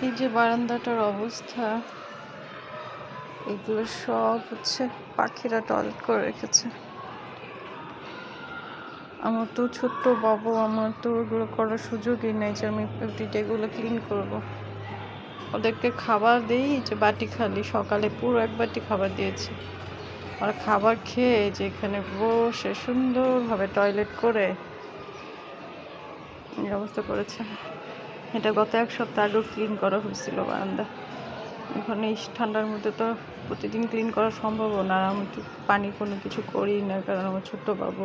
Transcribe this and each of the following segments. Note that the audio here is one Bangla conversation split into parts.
এই যে বারান্দাটার অবস্থা, এগুলো সব হচ্ছে পাখিরা টয়লেট করে রেখেছে। আমার তো ছোট্ট বাবু, আমার তো ওগুলো করার সুযোগই নেই যে আমি এগুলো ক্লিন করব। ওদেরকে খাবার দিই, যে বাটি খালি সকালে পুরো এক বাটি খাবার দিয়েছি। আর খাবার খেয়ে যে এখানে বসে সুন্দরভাবে টয়লেট করে এই অবস্থা করেছে। এটা গত এক সপ্তাহ আগেও ক্লিন করা হয়েছিল বারান্দা। এখন এই ঠান্ডার মধ্যে তো প্রতিদিন ক্লিন করা সম্ভবও না। আমি তো পানি কোনো কিছু করি না, কারণ আমার ছোট্ট বাবু।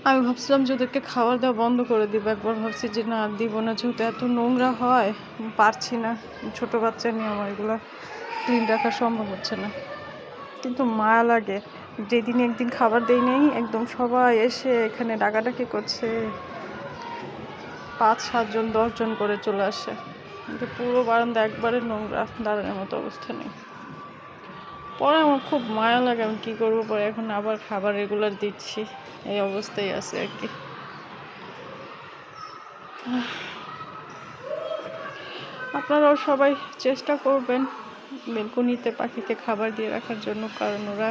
আমি ভাবছিলাম যে ওদেরকে খাবার দেওয়া বন্ধ করে দিব, একবার ভাবছি যে না দিব না, যেহেতু এত নোংরা হয় পারছি না। ছোট বাচ্চা নিয়ে আমার এগুলো ক্লিন রাখা সম্ভব হচ্ছে না, কিন্তু মায়া লাগে। যেদিন একদিন খাবার দেই নেই, একদম সবাই এসে এখানে ডাকাডাকি করছে, 5-7 জন 10 জন করে চলে আসে। কিন্তু পুরো বারান্দা একবারে নোংরা, দাঁড়ানোর মতো অবস্থা নেই। পরে আমার খুব মায়া লাগে, আমি কী করবো। পরে এখন আবার খাবার রেগুলার দিচ্ছি, এই অবস্থায় আছে আর কি। আপনারাও সবাই চেষ্টা করবেন বেলকনিতে পাখিকে খাবার দিয়ে রাখার জন্য, কারণ ওরা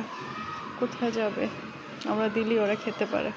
কোথায় যাবে, আমরা দিলেই ওরা খেতে পারে।